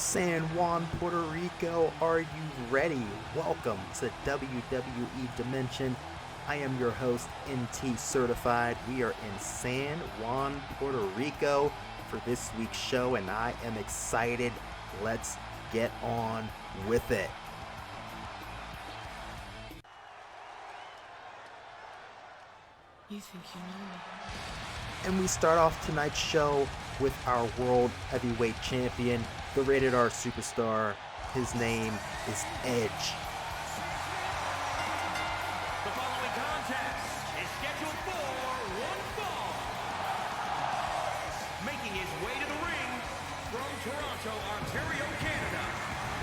San Juan, Puerto Rico, are you ready? Welcome to WWE Dimension. I am your host, NTCertified. We are in San Juan, Puerto Rico for this week's show, and I am excited. Let's get on with it. You think you know me? And we start off tonight's show with our World Heavyweight Champion, the Rated R Superstar. His name is Edge. The following contest is scheduled for one fall. Making his way to the ring from Toronto, Ontario, Canada,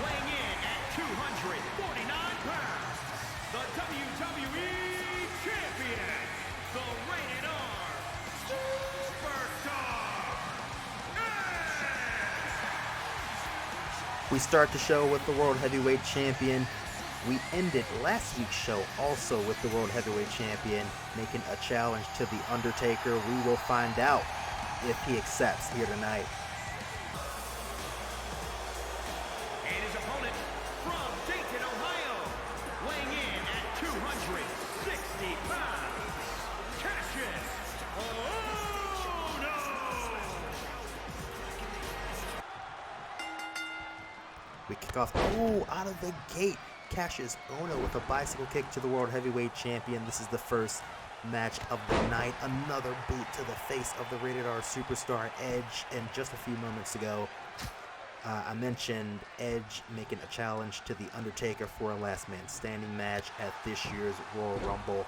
weighing in at 249 pounds, the WWE Champion, the Rated R Superstar. We start the show with the World Heavyweight Champion. We ended last week's show also with the World Heavyweight Champion making a challenge to the Undertaker. We will find out if he accepts here tonight. And his opponent from Dayton, Ohio, weighing in at 260 pounds, Kassius. We kick off, out of the gate, Kassius Ohno with a bicycle kick to the World Heavyweight Champion. This is the first match of the night. Another boot to the face of the Rated R Superstar Edge. And just a few moments ago, I mentioned Edge making a challenge to the Undertaker for a last man standing match at this year's Royal Rumble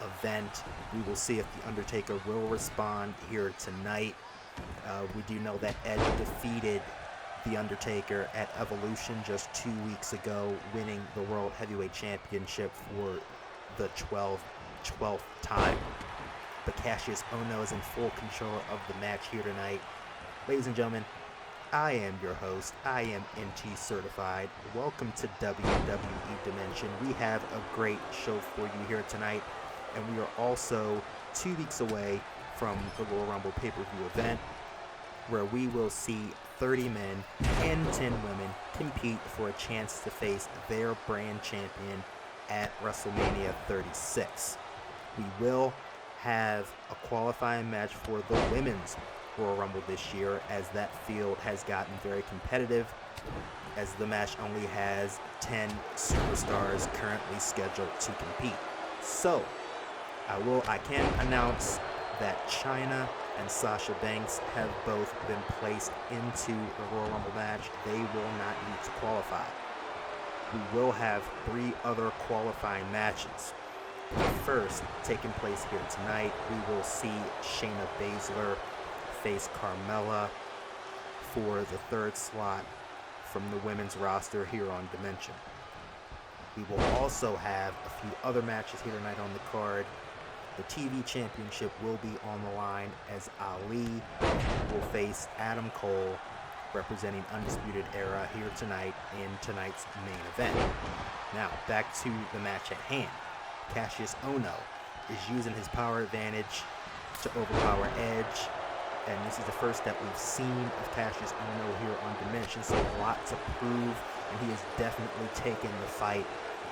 event. We will see if the Undertaker will respond here tonight. We do know that Edge defeated the Undertaker at Evolution just 2 weeks ago, winning the World Heavyweight Championship for the 12th time. But Kassius Ohno is in full control of the match here tonight. Ladies and gentlemen, I am your host. I am NTCertified. Welcome to WWE Dimension. We have a great show for you here tonight, and we are also 2 weeks away from the Royal Rumble pay-per-view event, where we will see 30 men and 10 women compete for a chance to face their brand champion at WrestleMania 36. We will have a qualifying match for the women's Royal Rumble this year, as that field has gotten very competitive, as the match only has 10 superstars currently scheduled to compete. So, I can announce that Shayna and Sasha Banks have both been placed into the Royal Rumble match. They will not need to qualify. We will have 3 other qualifying matches. The first, taking place here tonight, we will see Shayna Baszler face Carmella for the 3rd slot from the women's roster here on Dimension. We will also have a few other matches here tonight on the card. The TV Championship will be on the line, as Ali will face Adam Cole, representing Undisputed Era here tonight in tonight's main event. Now, back to the match at hand. Kassius Ohno is using his power advantage to overpower Edge, and this is the first that we've seen of Kassius Ohno here on Dimension, so a lot to prove, and he has definitely taken the fight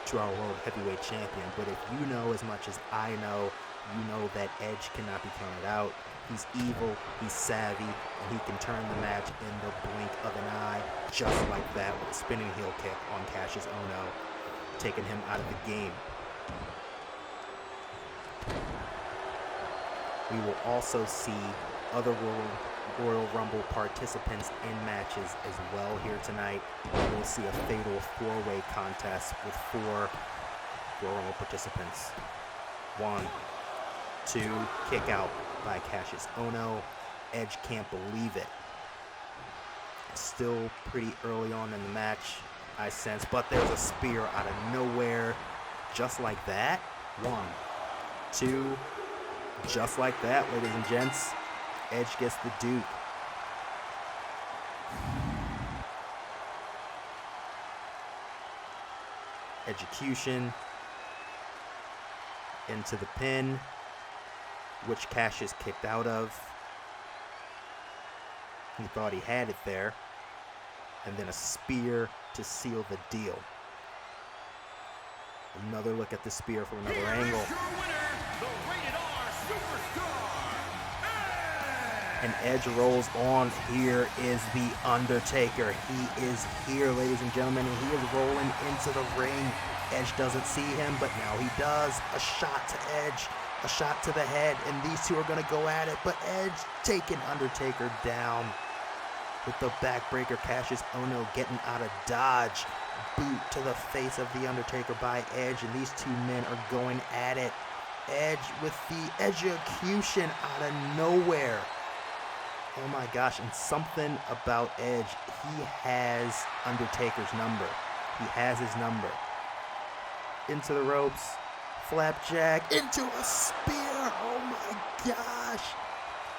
to our World Heavyweight Champion. But if you know as much as I know, you know that Edge cannot be counted out. He's evil, he's savvy, and he can turn the match in the blink of an eye, just like that, with a spinning heel kick on Kassius Ohno, taking him out of the game. We will also see other Royal Rumble participants in matches as well here tonight. We will see a fatal 4-way contest with 4 Royal Rumble participants. 1, 2, kick out by Kassius Ohno. Edge can't believe it. Still pretty early on in the match, I sense, but there's a spear out of nowhere. Just like that. 1, 2, just like that, ladies and gents. Edge gets the Duke. Execution into the pin, which Kassius kicked out of. He thought he had it there. and then a spear to seal the deal. Another look at the spear from another angle. Your winner, the Rated R Superstar, And Edge rolls on. Here is the Undertaker. He is here, ladies and gentlemen, and he is rolling into the ring. Edge doesn't see him, but now he does. A shot to Edge, a shot to the head, and these two are going to go at it, but Edge taking Undertaker down with the backbreaker. Cassius Ohno getting out of dodge. Boot to the face of the Undertaker by Edge, and these two men are going at it. Edge with the execution out of nowhere. Oh my gosh, and something about Edge, he has Undertaker's number. He has his number. Into the ropes, flapjack, into a spear. Oh my gosh.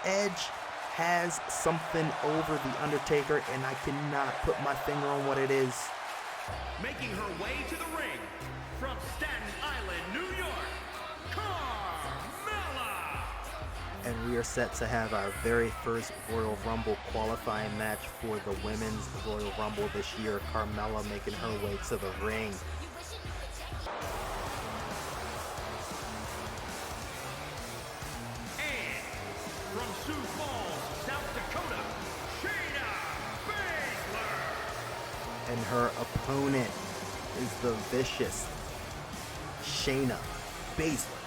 Edge has something over the Undertaker, and I cannot put my finger on what it is. making her way to the ring from Staten Island, New York, Carmella. And we are set to have our very first Royal Rumble qualifying match for the Women's Royal Rumble this year. Carmella making her way to the ring. And from Sioux Falls, South Dakota, Shayna Baszler. And her opponent is the vicious Shayna Baszler.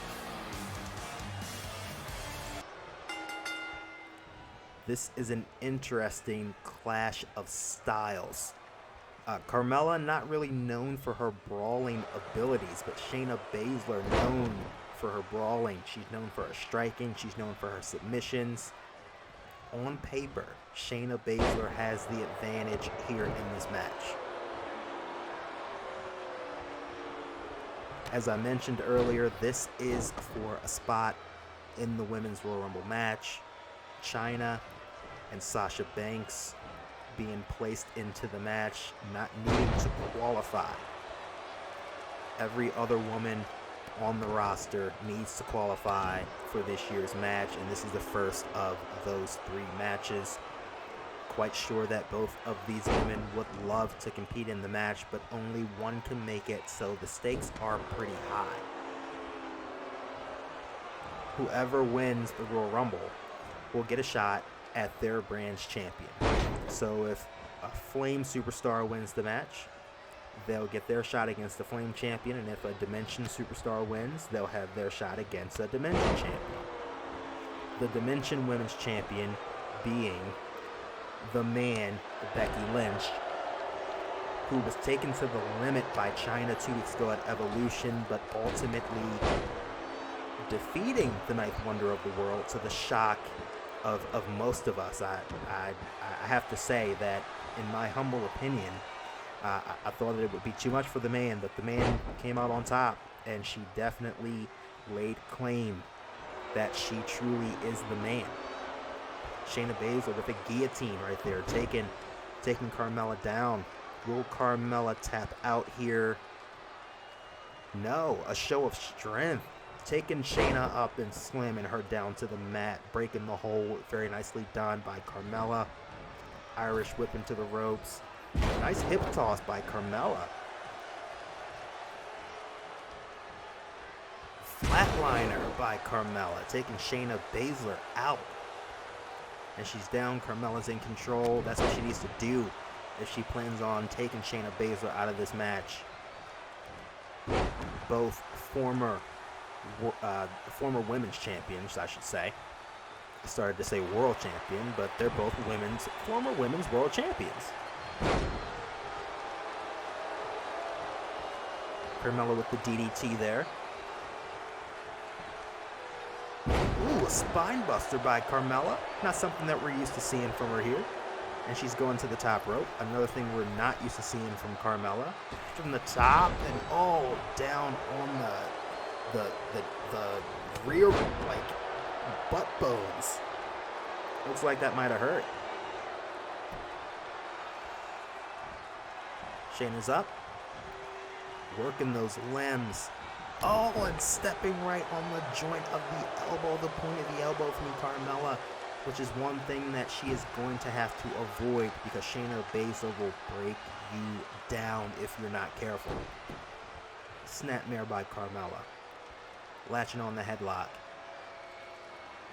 This is an interesting clash of styles. Carmella not really known for her brawling abilities, but Shayna Baszler known for her brawling. She's known for her striking. She's known for her submissions. On paper, Shayna Baszler has the advantage here in this match. As I mentioned earlier, this is for a spot in the Women's Royal Rumble match. Chyna and Sasha Banks being placed into the match, not needing to qualify. Every other woman on the roster needs to qualify for this year's match, and this is the first of those 3 matches. Quite sure that both of these women would love to compete in the match, but only one can make it, so the stakes are pretty high. Whoever wins the Royal Rumble will get a shot at their brand's champion. So if a Flame Superstar wins the match, they'll get their shot against the Flame Champion, and if a Dimension Superstar wins, they'll have their shot against a Dimension Champion. The Dimension Women's Champion being the man, Becky Lynch, who was taken to the limit by Chyna 2 weeks ago at Evolution, but ultimately defeating the 9th Wonder of the World to the shock of most of us. I have to say that, in my humble opinion, I thought that it would be too much for the man, but the man came out on top, and she definitely laid claim that she truly is the man. Shayna Baszler with a guillotine right there, taking Carmella down. Will Carmella tap out here? No, a show of strength. Taking Shayna up and slamming her down to the mat, breaking the hold. Very nicely done by Carmella. Irish whip into the ropes. Nice hip toss by Carmella. Flatliner by Carmella, taking Shayna Baszler out. And she's down. Carmella's in control. That's what she needs to do if she plans on taking Shayna Baszler out of this match. Both former women's champions, I should say. I started to say world champion, but they're both former women's world champions. Carmella with the DDT there. Ooh, a spine buster by Carmella. Not something that we're used to seeing from her here. And she's going to the top rope. Another thing we're not used to seeing from Carmella. From the top and down on the rear, like, butt bones. Looks like that might have hurt. Shayna's up. Working those limbs. Oh, and stepping right on the joint of the elbow, the point of the elbow from Carmella. which is one thing that she is going to have to avoid because Shayna Baszler will break you down if you're not careful. Snapmare by Carmella. Latching on the headlock.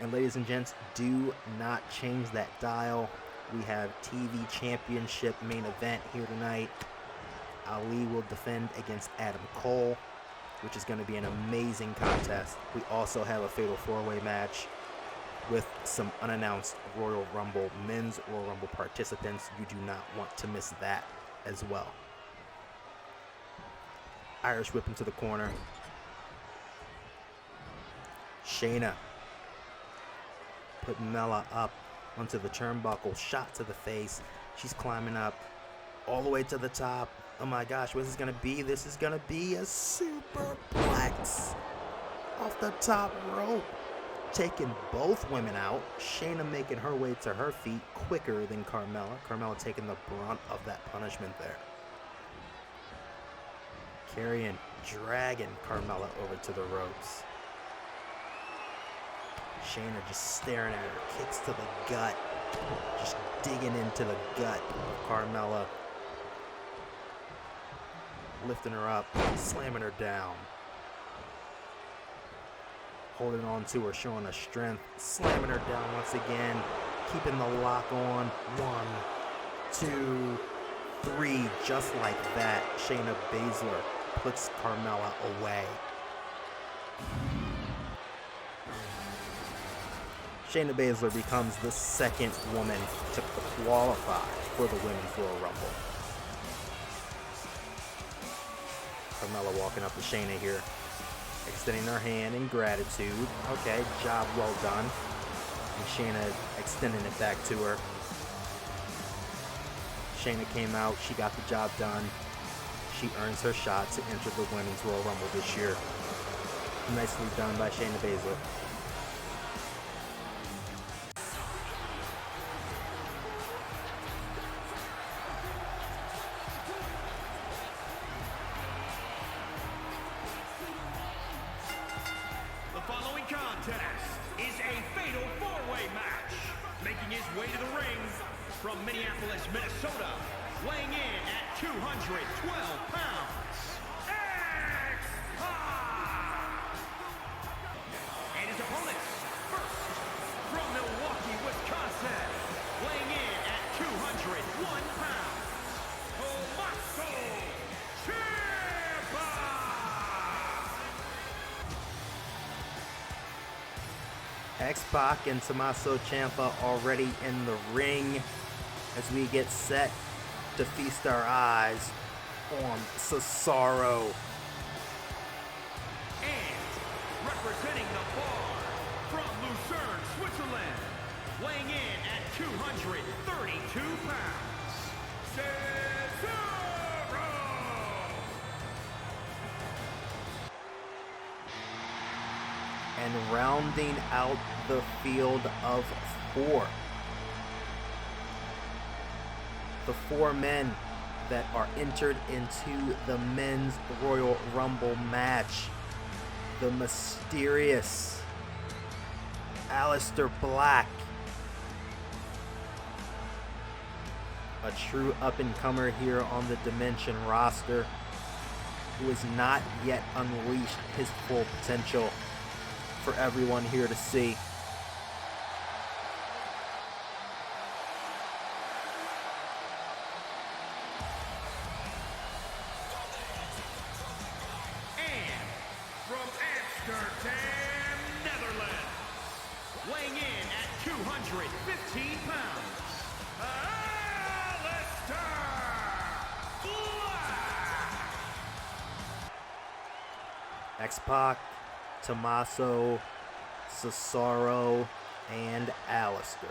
And ladies and gents, do not change that dial. We have TV Championship main event here tonight. Ali will defend against Adam Cole, which is going to be an amazing contest. We also have a Fatal 4-Way match with some unannounced Royal Rumble, men's Royal Rumble participants. You do not want to miss that as well. Irish whip into the corner. Shayna putting Mella up onto the turnbuckle. Shot to the face. She's climbing up all the way to the top. Oh my gosh, what is this going to be? This is going to be a superplex off the top rope. Taking both women out. Shayna making her way to her feet quicker than Carmella. Carmella taking the brunt of that punishment there. Carrying, dragging Carmella over to the ropes. Shayna just staring at her. Kicks to the gut. Just digging into the gut of Carmella. Lifting her up, slamming her down. Holding on to her, showing her strength. Slamming her down once again. Keeping the lock on. 1, 2, 3. Just like that, Shayna Baszler puts Carmella away. Shayna Baszler becomes the second woman to qualify for the Women's Royal Rumble. Carmella walking up to Shayna here, extending her hand in gratitude. Okay, job well done. And Shayna extending it back to her. Shayna came out, she got the job done. She earns her shot to enter the Women's Royal Rumble this year. Nicely done by Shayna Baszler. From Minneapolis, Minnesota, weighing in at 212 pounds, X-Pac! And his opponents, first, from Milwaukee, Wisconsin, weighing in at 201 pounds, Tommaso, Ciampa! X-Pac and Tommaso Ciampa already in the ring as we get set to feast our eyes on Cesaro. And representing the bar from Lucerne, Switzerland, weighing in at 232 pounds, Cesaro! And rounding out the field of 4. The 4 men that are entered into the Men's Royal Rumble match. The mysterious Aleister Black. A true up-and-comer here on the Dimension roster, who has not yet unleashed his full potential for everyone here to see. And from Amsterdam, Netherlands, weighing in at 215 pounds, Aleister Black! X-Pac, Tommaso, Cesaro, and Aleister.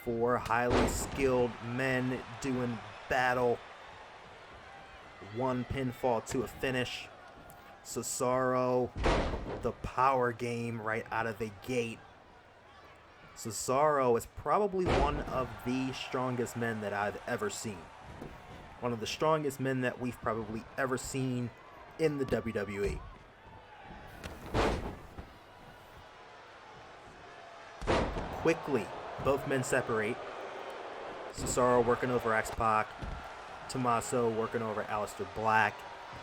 4 highly skilled men doing battle. 1 pinfall to a finish. Cesaro, the power game right out of the gate. Cesaro is probably one of the strongest men that I've ever seen. One of the strongest men that we've probably ever seen in the WWE. quickly, both men separate. Cesaro working over X-Pac. Tommaso working over Aleister Black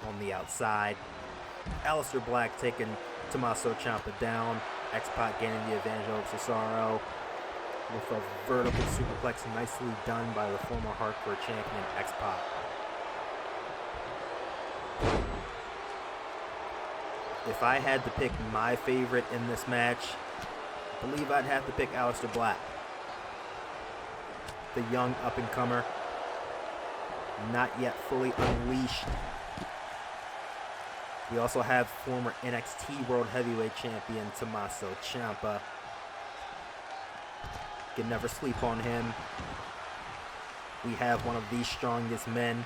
on the outside. Aleister Black taking Tommaso Ciampa down. X-Pac gaining the advantage over Cesaro with a vertical superplex nicely done by the former hardcore champion X-Pac. If I had to pick my favorite in this match, I believe I'd have to pick Aleister Black. The young up-and-comer, not yet fully unleashed. We also have former NXT World Heavyweight Champion Tommaso Ciampa. Can never sleep on him. We have one of the strongest men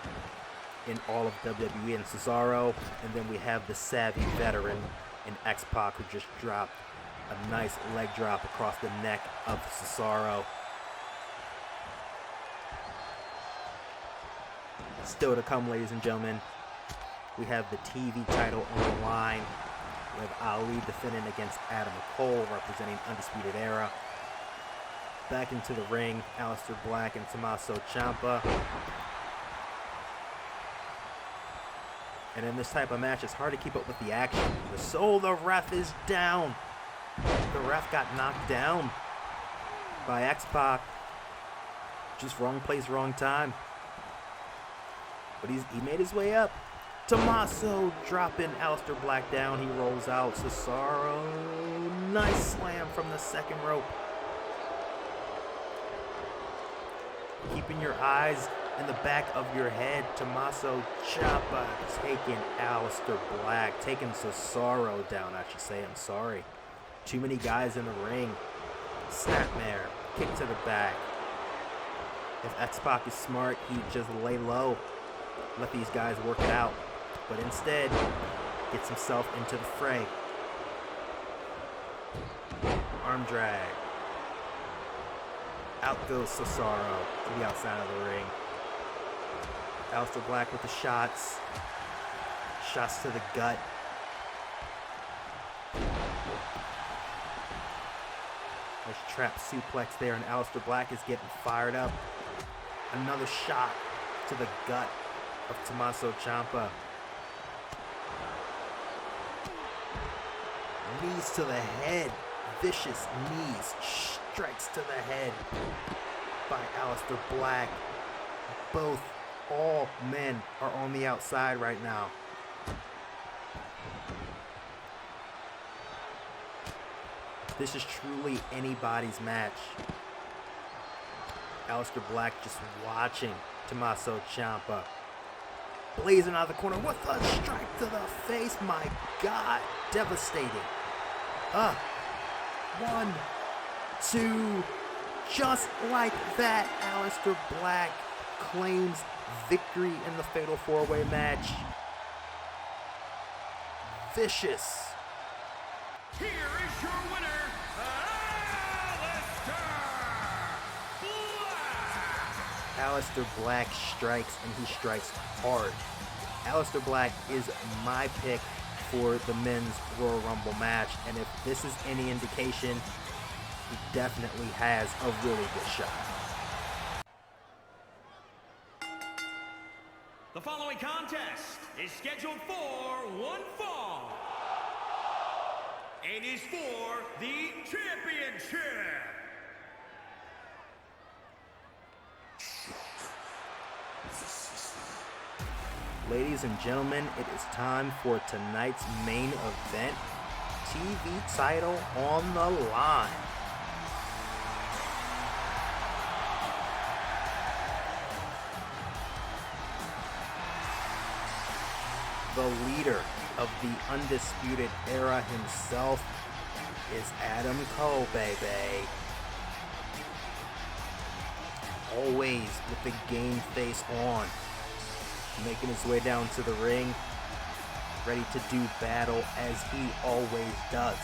in all of WWE in Cesaro, and then we have the savvy veteran in X-Pac, who just dropped a nice leg drop across the neck of Cesaro. Still to come, ladies and gentlemen, we have the TV title on the line. We have Ali defending against Adam Cole, representing Undisputed Era. Back into the ring, Aleister Black and Tommaso Ciampa. And in this type of match, it's hard to keep up with the action. The ref is down. The ref got knocked down by X-Pac. Just wrong place, wrong time. But he made his way up. Tommaso dropping Aleister Black down. He rolls out. Cesaro, nice slam from the second rope. Keeping your eyes in the back of your head. Tommaso Ciampa taking Aleister Black, taking Cesaro down, I should say. I'm sorry. Too many guys in the ring. Snapmare, kick to the back. If X-Pac is smart, he'd just lay low, let these guys work it out. But instead, gets himself into the fray. Arm drag. Out goes Cesaro to the outside of the ring. Aleister Black with the shots. Shots to the gut. There's trap suplex there, and Aleister Black is getting fired up. Another shot to the gut of Tommaso Ciampa. Knees to the head. Vicious knees. Strikes to the head by Aleister Black. All men are on the outside right now. This is truly anybody's match. Aleister Black just watching Tommaso Ciampa. Blazing out of the corner with a strike to the face. My God, devastating. 1, 2, just like that, Aleister Black claims victory in the Fatal 4-Way match. Vicious. Here is your winner, Aleister Black. Aleister Black strikes, and he strikes hard. Aleister Black is my pick for the men's Royal Rumble match, and if this is any indication, he definitely has a really good shot. The following contest is scheduled for one fall. It is for the championship. Ladies and gentlemen, it is time for tonight's main event. TV title on the line. The leader of the Undisputed Era himself is Adam Cole, baby. Always with the game face on. Making his way down to the ring. Ready to do battle as he always does.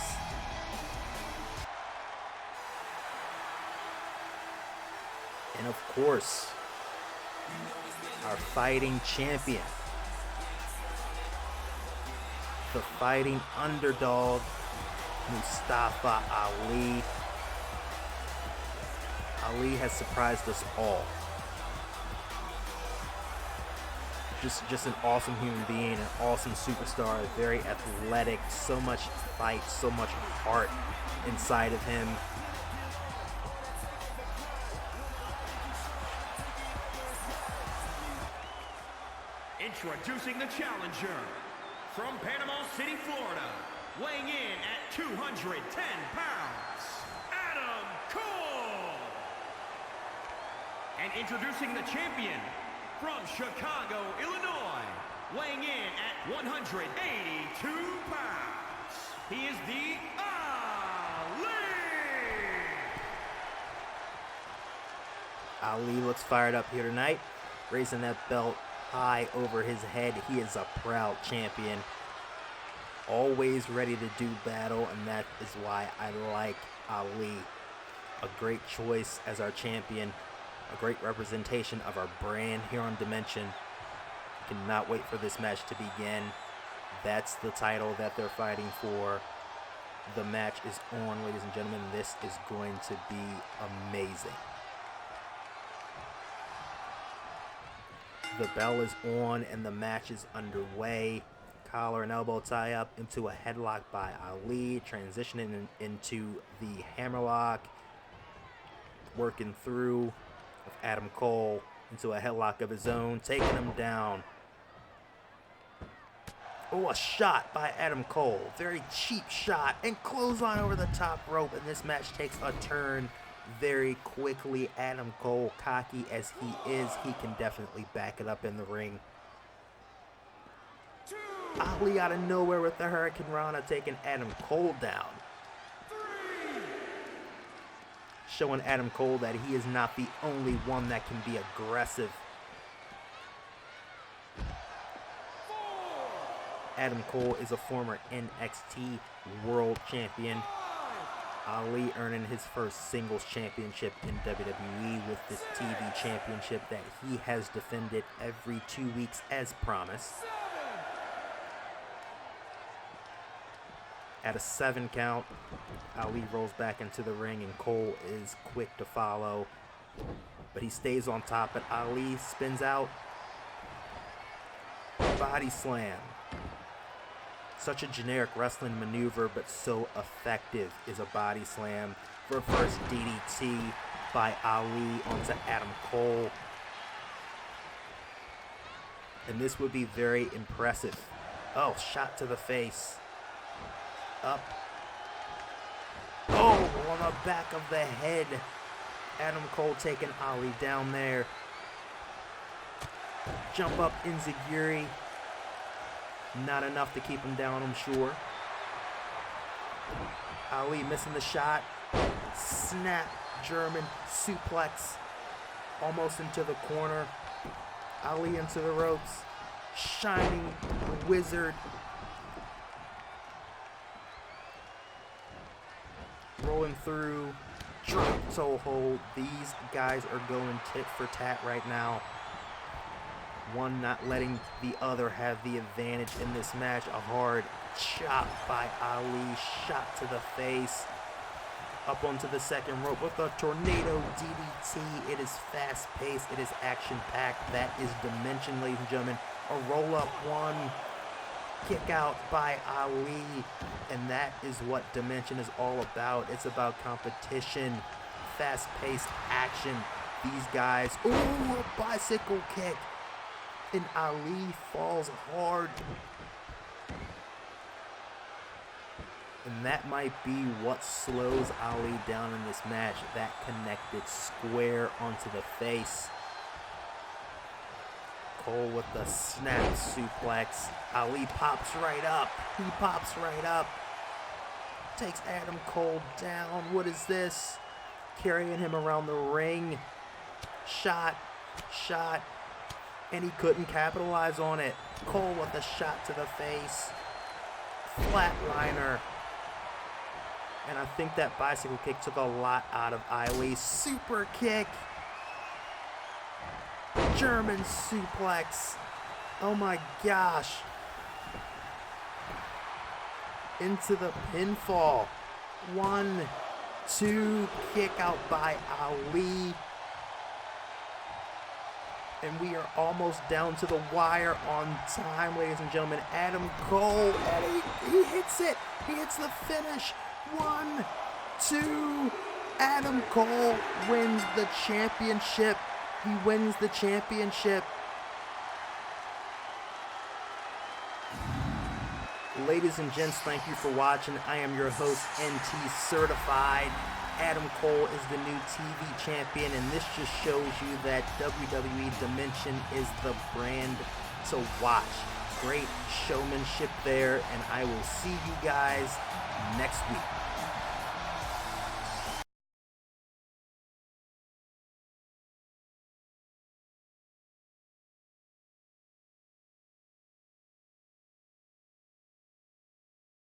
And of course, our fighting champion. The fighting underdog, Mustafa Ali. Ali has surprised us all. Just an awesome human being, an awesome superstar, very athletic, so much fight, so much heart inside of him. Introducing the challenger from Panama City, Florida, weighing in at 210 pounds, Adam Cole. And introducing the champion from Chicago, Illinois, weighing in at 182 pounds, he is the Ali looks fired up here tonight, raising that belt high over his head. He is a proud champion, always ready to do battle, and that is why I like Ali. A great choice as our champion, a great representation of our brand here on Dimension. Cannot wait for this match to begin. That's the title that they're fighting for. The match is on, ladies and gentlemen. This is going to be amazing. The bell is on and the match is underway. Collar and elbow tie up into a headlock by Ali, transitioning into the hammerlock, working through with Adam Cole into a headlock of his own, taking him down. Oh, a shot by Adam Cole. Very cheap shot and clothesline over the top rope, and this match takes a turn very quickly. Adam Cole, cocky as he is, he can definitely back it up in the ring. Ali out of nowhere with the Hurricane Rana, taking Adam Cole down. Showing Adam Cole that he is not the only one that can be aggressive. Adam Cole is a former NXT World Champion. Ali earning his first singles championship in WWE with this TV championship that he has defended every 2 weeks as promised. At a 7 count, Ali rolls back into the ring and Cole is quick to follow, but he stays on top, but Ali spins out. Body slam. Such a generic wrestling maneuver, but so effective is a body slam. For a first DDT by Ali onto Adam Cole. And this would be very impressive. Oh, shot to the face. Up. Oh, on the back of the head. Adam Cole taking Ali down there. Jump up Enziguri. Not enough to keep him down, I'm sure. Ali missing the shot. Snap German suplex. Almost into the corner. Ali into the ropes. Shining Wizard. Rolling through. Drop toe hold. These guys are going tit for tat right now. One not letting the other have the advantage in this match. A hard chop by Ali. Shot to the face. Up onto the second rope with a tornado DDT. It is fast-paced. It is action-packed. That is Dimension, ladies and gentlemen. A roll-up one. Kick out by Ali. And that is what Dimension is all about. It's about competition. Fast-paced action. These guys. Ooh, a bicycle kick. And Ali falls hard. And that might be what slows Ali down in this match. That connected square onto the face. Cole with the snap suplex. Ali pops right up. He pops right up. Takes Adam Cole down. What is this? Carrying him around the ring. Shot. Shot. And he couldn't capitalize on it. Cole with a shot to the face. Flatliner. And I think that bicycle kick took a lot out of Ali. Super kick. German suplex. Oh my gosh. Into the pinfall. 1, 2, kick out by Ali. And we are almost down to the wire on time, ladies and gentlemen. Adam Cole, and he hits it. He hits the finish. 1, 2, Adam Cole wins the championship. He wins the championship. Ladies and gents, thank you for watching. I am your host, NTCertified. Adam Cole is the new TV champion, and this just shows you that WWE Dimension is the brand to watch. Great showmanship there, and I will see you guys next week.